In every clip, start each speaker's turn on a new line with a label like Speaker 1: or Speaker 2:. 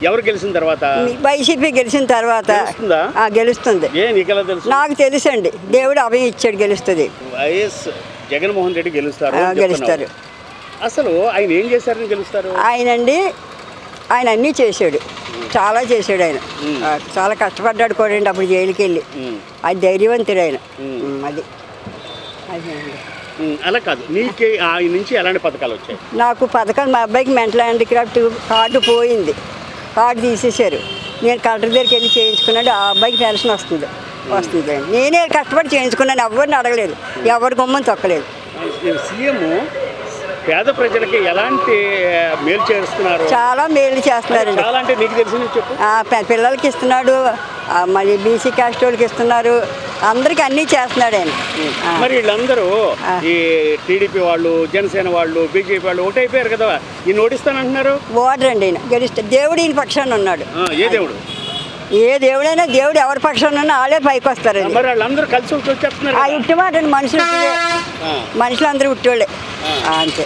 Speaker 1: ఎవరు గెలిచిన తర్వాత?
Speaker 2: వైసీపీ గెలిచిన తర్వాత గెలుస్తుంది. నాకు తెలుసండి, దేవుడు అభయం ఇచ్చాడు, గెలుస్తుంది.
Speaker 1: వైఎస్ జగన్మోహన్ రెడ్డి గెలుస్తారు. అసలు ఆయన ఏం చేశారని గెలుస్తారు?
Speaker 2: ఆయన అన్నీ చేశాడు, చాలా చేశాడు. ఆయన చాలా కష్టపడ్డాడు కూడా అండి. అప్పుడు జైలుకి వెళ్ళి అది ధైర్యవంతుడు ఆయన. అది
Speaker 1: అలా కాదు, నీకు ఆయన నుంచి ఎలాంటి పథకాలు వచ్చాయి?
Speaker 2: నాకు పథకాలు, మా అబ్బాయికి మెంటల్ హ్యాండిక్రాఫ్ట్ కార్డు పోయింది, కార్డు తీసేశారు. నేను కలెక్టర్ దగ్గరికి వెళ్ళి చేయించుకున్నాడు. ఆ అబ్బాయికి పెన్షన్ వస్తుంది. నేనే కష్టపడి చేయించుకున్నాను, ఎవరిని అడగలేదు, ఎవరి గుమ్మని తొక్కలేదు.
Speaker 1: సీఎం పేద ప్రజలకి ఎలాంటి మేలు చేస్తున్నారు?
Speaker 2: చాలా మేలు చేస్తున్నారండి.
Speaker 1: నీకు తెలిసింది చెప్పు.
Speaker 2: పిల్లలకి ఇస్తున్నాడు, మళ్ళీ బీసీ కాస్ట్ వాళ్ళకి ఇస్తున్నారు, అందరికి అన్నీ చేస్తున్నాడు ఆయన.
Speaker 1: మరి వీళ్ళందరూ ఈ టీడీపీ వాళ్ళు, జనసేన వాళ్ళు, బీజేపీ వాళ్ళు ఒకటైపోయారు కదా, ఈయన ఓడిస్తానంటున్నారు.
Speaker 2: ఓటర్ అండి, ఈయన గెలిస్తే దేవుడు ఈయన పక్షాన్ని ఉన్నాడు.
Speaker 1: ఏ దేవుడు?
Speaker 2: ఏ దేవుడైనా దేవుడు ఎవరి పక్షాన్ని ఉన్నా వాళ్ళే పైకి వస్తారు.
Speaker 1: మరి వాళ్ళందరూ కలిసి వచ్చేస్తున్నారు.
Speaker 2: ఆ ఇట్టి మాట మనుషులందరూ ఉట్టోళ్ళే అంతే.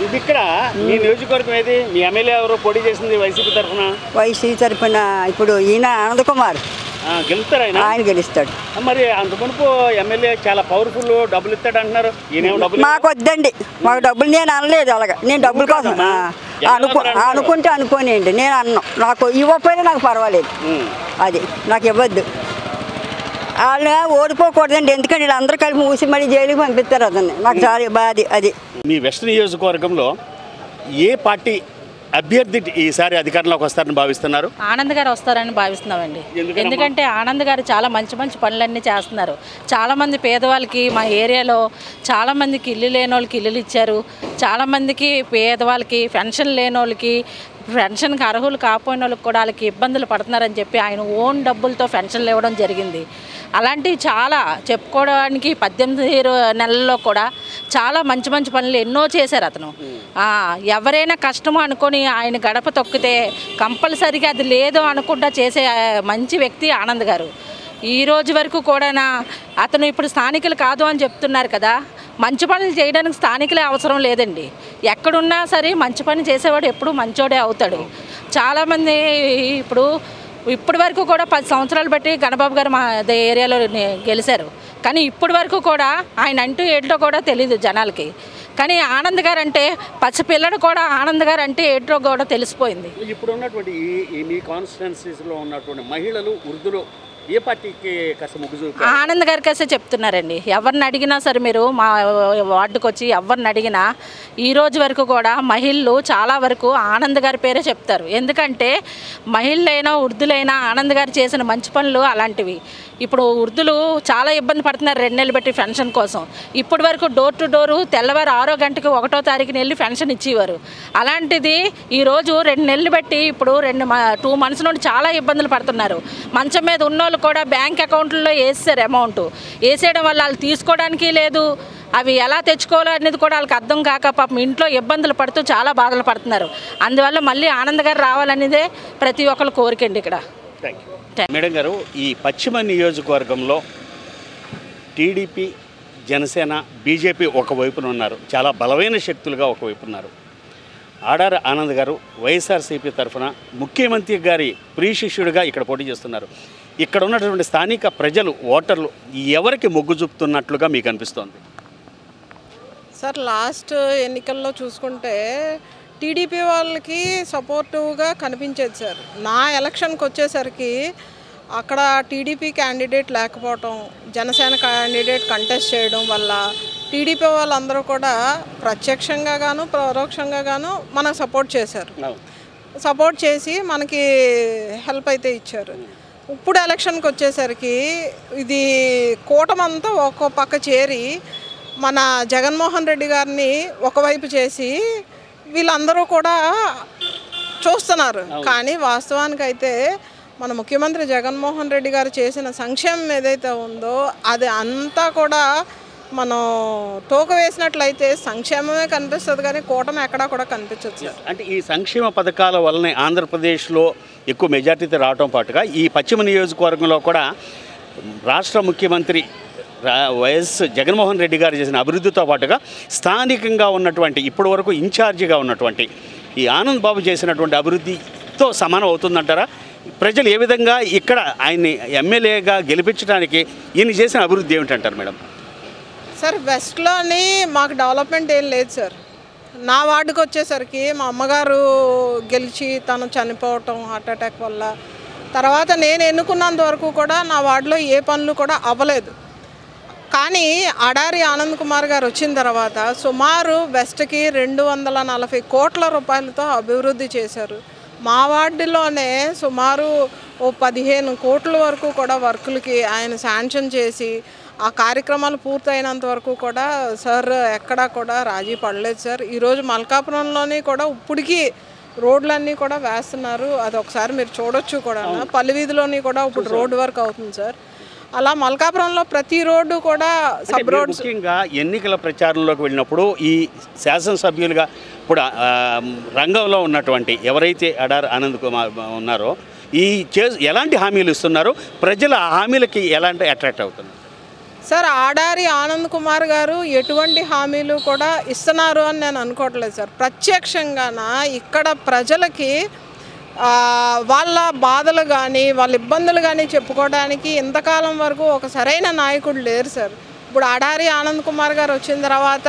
Speaker 1: ఇది ఇక్కడ మీ నియోజకవర్గం ఏది? మీ ఎమ్మెల్యే ఎవరు పోటీ చేసింది వైసీపీ తరఫున?
Speaker 2: వైసీపీ తరఫున ఇప్పుడు ఈయన ఆనంద్ కుమార్
Speaker 1: గెలుస్తారు. ఆయన గెలుస్తాడు. మరి అంత మునుపు ఎమ్మెల్యే చాలా పవర్ఫుల్, డబ్బులు ఇస్తాడు అంటున్నారు.
Speaker 2: మాకు వద్దండి, మాకు డబ్బులు నేను అనలేదు. అలాగా నేను డబ్బుల కోసం అనుకుంటే అనుకోనియండి, నేను అన్నాను. నాకు ఇవ్వకపోయినా నాకు పర్వాలేదు, అది నాకు ఇవ్వద్దు. వాళ్ళు ఓడిపోకూడదండి, ఎందుకంటే వీళ్ళందరూ కలిపి మూసి మళ్ళీ జైలుకి పంపిస్తారు అతన్ని. నాకు చాలా బాధ అది.
Speaker 1: మీ వెస్ట్ నియోజకవర్గంలో ఏ పార్టీ అభ్యర్థి ఈసారి అధికారంలోకి వస్తారని భావిస్తున్నారు?
Speaker 3: ఆనంద్ గారు వస్తారని భావిస్తున్నామండి. ఎందుకంటే ఆనంద్ గారు చాలా మంచి మంచి పనులన్నీ చేస్తున్నారు. చాలామంది పేదవాళ్ళకి మా ఏరియాలో చాలామందికి ఇల్లు లేని వాళ్ళకి ఇల్లులు ఇచ్చారు. చాలామందికి పేదవాళ్ళకి పెన్షన్ లేని వాళ్ళకి, పెన్షన్కి అర్హులు కాకపోయిన వాళ్ళకి కూడా వాళ్ళకి ఇబ్బందులు పడుతున్నారని చెప్పి ఆయన ఓన్ డబ్బులతో పెన్షన్లు ఇవ్వడం జరిగింది. అలాంటివి చాలా చెప్పుకోవడానికి 18 నెలల్లో కూడా చాలా మంచి మంచి పనులు ఎన్నో చేశారు అతను. ఎవరైనా కష్టము అనుకొని ఆయన గడప తొక్కితే కంపల్సరీగా అది లేదు అనుకుంటా చేసే మంచి వ్యక్తి ఆనంద్ గారు. ఈ రోజు వరకు కూడా అతను ఇప్పుడు స్థానికులు కాదు అని చెప్తున్నారు కదా, మంచి పనులు చేయడానికి స్థానికులే అవసరం లేదండి. ఎక్కడున్నా సరే మంచి పని చేసేవాడు ఎప్పుడు మంచోడే అవుతాడు. చాలామంది ఇప్పటి వరకు కూడా 10 సంవత్సరాలు బట్టి గణబాబు గారు మా ఏరియాలో గెలిచారు, కానీ ఇప్పటి వరకు కూడా ఆయన అంటూ ఏంటో కూడా తెలీదు జనాలకి. కానీ ఆనంద్ గారు అంటే పసిపిల్లడు కూడా ఆనంద్ గారు అంటే ఏంటో కూడా తెలిసిపోయింది.
Speaker 1: ఇప్పుడు ఉన్నటువంటి మీ కాన్స్టిట్యున్సీస్లో ఉన్నటువంటి మహిళలు, వృద్ధులు ఏ పార్టీకి కాస్త మొగ్గు చూపుతారు?
Speaker 3: ఆనంద్ గారికైతే చెప్తున్నారండి. ఎవరిని అడిగినా సరే, మీరు మా వార్డుకు వచ్చి ఎవరిని అడిగినా ఈ రోజు వరకు కూడా మహిళలు చాలా వరకు ఆనంద్ గారి పేరే చెప్తారు. ఎందుకంటే మహిళలైనా వృద్ధులైనా ఆనంద్ గారు చేసిన మంచి పనులు అలాంటివి. ఇప్పుడు వృద్ధులు చాలా ఇబ్బంది పడుతున్నారు 2 నెలలు బట్టి పెన్షన్ కోసం. ఇప్పటి వరకు డోర్ టు డోరు తెల్లవారు 6వ గంటకి 1వ తారీఖున వెళ్ళి పెన్షన్ ఇచ్చేవారు. అలాంటిది ఈరోజు 2 నెలలు బట్టి ఇప్పుడు 2 months నుండి చాలా ఇబ్బందులు పడుతున్నారు. మంచం మీద ఉన్నోళ్ళు కూడా బ్యాంక్ అకౌంట్లో వేసారు అమౌంట్. వేసేయడం వల్ల వాళ్ళు తీసుకోవడానికి లేదు, అవి ఎలా తెచ్చుకోవాలో అనేది కూడా వాళ్ళకి అర్థం కాక పాపం ఇంట్లో ఇబ్బందులు పడుతూ చాలా బాధలు పడుతున్నారు. అందువల్ల మళ్ళీ ఆనంద్ గారు రావాలనేదే ప్రతి ఒక్కరు కోరికండి ఇక్కడ.
Speaker 1: మేడం గారు, ఈ పశ్చిమ నియోజకవర్గంలో టీడీపీ, జనసేన, బీజేపీ ఒకవైపున ఉన్నారు, చాలా బలమైన శక్తులుగా ఒకవైపు ఉన్నారు. ఆడారి ఆనంద్ గారు వైఎస్ఆర్సీపీ తరఫున ముఖ్యమంత్రి గారి ప్రియశిష్యుడిగా ఇక్కడ పోటీ చేస్తున్నారు. ఇక్కడ ఉన్నటువంటి స్థానిక ప్రజలు, ఓటర్లు ఎవరికి మొగ్గు చూపుతున్నట్లుగా మీకు అనిపిస్తోంది?
Speaker 4: సార్, లాస్ట్ ఎన్నికల్లో చూసుకుంటే టీడీపీ వాళ్ళకి సపోర్టివ్గా కనిపించేది సార్. నా ఎలక్షన్కి వచ్చేసరికి అక్కడ టీడీపీ క్యాండిడేట్ లేకపోవటం, జనసేన క్యాండిడేట్ కంటెస్ట్ చేయడం వల్ల టీడీపీ వాళ్ళందరూ కూడా ప్రత్యక్షంగా గాను పరోక్షంగా గాను మనకు సపోర్ట్ చేశారు. సపోర్ట్ చేసి మనకి హెల్ప్ అయితే ఇచ్చారు. ఇప్పుడు ఎలక్షన్కి వచ్చేసరికి ఇది కూటమంతా ఒక్కో పక్క చేరి మన జగన్మోహన్ రెడ్డి గారిని ఒకవైపు చేసి వీళ్ళందరూ కూడా చూస్తున్నారు. కానీ వాస్తవానికైతే మన ముఖ్యమంత్రి జగన్మోహన్ రెడ్డి గారు చేసిన సంక్షేమం ఏదైతే ఉందో అది అంతా కూడా మనం తోక వేసినట్లయితే సంక్షేమమే కనిపిస్తుంది, కానీ కూటమి ఎక్కడా కూడా కనిపించదు.
Speaker 1: అంటే ఈ సంక్షేమ పథకాల వల్లనే ఆంధ్రప్రదేశ్లో ఎక్కువ మెజార్టీతో రావడం పాటుగా ఈ పశ్చిమ నియోజకవర్గంలో కూడా రాష్ట్ర ముఖ్యమంత్రి వైఎస్ జగన్మోహన్ రెడ్డి గారు చేసిన అభివృద్ధితో పాటుగా స్థానికంగా ఉన్నటువంటి ఇప్పటి వరకు ఇన్ఛార్జిగా ఉన్నటువంటి ఈ ఆనంద్ బాబు చేసినటువంటి అభివృద్ధి తో సమానం అవుతుందంటారా? ప్రజలు ఏ విధంగా ఇక్కడ ఆయన్ని ఎమ్మెల్యేగా గెలిపించడానికి ఈయన చేసిన అభివృద్ధి ఏమిటంటారు మేడం?
Speaker 4: సార్ వెస్ట్లోని మాకు డెవలప్మెంట్ ఏం లేదు సార్. నా వార్డుకి వచ్చేసరికి మా అమ్మగారు గెలిచి తను చనిపోవటం హార్ట్ అటాక్ వల్ల, తర్వాత నేను ఎన్నుకున్నంత వరకు కూడా నా వార్డులో ఏ పనులు కూడా అవ్వలేదు. కానీ అడారి ఆనంద్ కుమార్ గారు వచ్చిన తర్వాత సుమారు వెస్ట్కి 240 కోట్ల రూపాయలతో అభివృద్ధి చేశారు. మా వార్డులోనే సుమారు 15 కోట్ల వరకు కూడా వర్కులకి ఆయన శాంక్షన్ చేసి ఆ కార్యక్రమాలు పూర్తయినంత వరకు కూడా సార్ ఎక్కడా కూడా రాజీ పడలేదు సార్. ఈరోజు మల్కాపురంలోని కూడా ఇప్పటికీ రోడ్లన్నీ కూడా వేస్తున్నారు. అది ఒకసారి మీరు చూడొచ్చు కూడా. పల్లివీధిలోని కూడా ఇప్పుడు రోడ్డు వర్క్ అవుతుంది సార్. అలా మల్కాపురంలో ప్రతి రోడ్డు కూడా సబ్ రోడ్.
Speaker 1: ముఖ్యంగా ఎన్నికల ప్రచారంలోకి వెళ్ళినప్పుడు ఈ శాసనసభ్యులుగా ఇప్పుడు రంగంలో ఉన్నటువంటి ఎవరైతే అడారి ఆనంద్ కుమార్ ఉన్నారో ఈ ఎలాంటి హామీలు ఇస్తున్నారు, ప్రజలు ఆ హామీలకి ఎలాంటి అట్రాక్ట్ అవుతున్నారు?
Speaker 4: సార్ ఆడారి ఆనంద్ కుమార్ గారు ఎటువంటి హామీలు కూడా ఇస్తున్నారు అని నేను అనుకోవట్లేదు సార్. ప్రత్యక్షంగాన ఇక్కడ ప్రజలకి వాళ్ళ బాధలు కానీ వాళ్ళ ఇబ్బందులు కానీ చెప్పుకోవడానికి ఇంతకాలం వరకు ఒక సరైన నాయకుడు లేరు సార్. ఇప్పుడు అడారి ఆనంద్ కుమార్ గారు వచ్చిన తర్వాత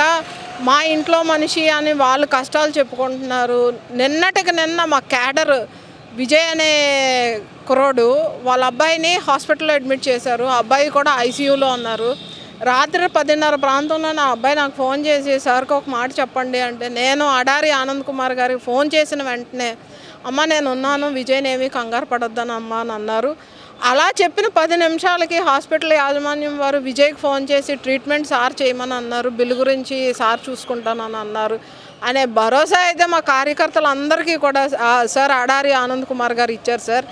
Speaker 4: మా ఇంట్లో మనిషి అని వాళ్ళు కష్టాలు చెప్పుకుంటున్నారు. నిన్నటికి నిన్న మా క్యాడర్ విజయ్ అనే కుర్రోడు వాళ్ళ అబ్బాయిని హాస్పిటల్లో అడ్మిట్ చేశారు. అబ్బాయి కూడా ఐసీయూలో ఉన్నారు. రాత్రి 10:30 ప్రాంతంలో నా అబ్బాయి నాకు ఫోన్ చేసి సార్కి ఒక మాట చెప్పండి అంటే, నేను అడారి ఆనంద్ కుమార్ గారికి ఫోన్ చేసిన వెంటనే అమ్మ నేను ఉన్నాను, విజయ్నేమి కంగారు పడొద్దని అమ్మ అని అన్నారు. అలా చెప్పిన 10 నిమిషాలకి హాస్పిటల్ యాజమాన్యం వారు విజయ్కి ఫోన్ చేసి ట్రీట్మెంట్ సార్ చేయమని అన్నారు, బిల్లు గురించి సార్ చూసుకుంటానని అన్నారు అనే భరోసా అయితే మా కార్యకర్తలందరికీ కూడా సార్ అడారి ఆనంద్ కుమార్ గారు ఇచ్చారు సార్.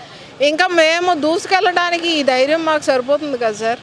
Speaker 4: ఇంకా మేము దూసుకెళ్ళడానికి ఈ ధైర్యం మాకు సరిపోతుంది కదా సార్.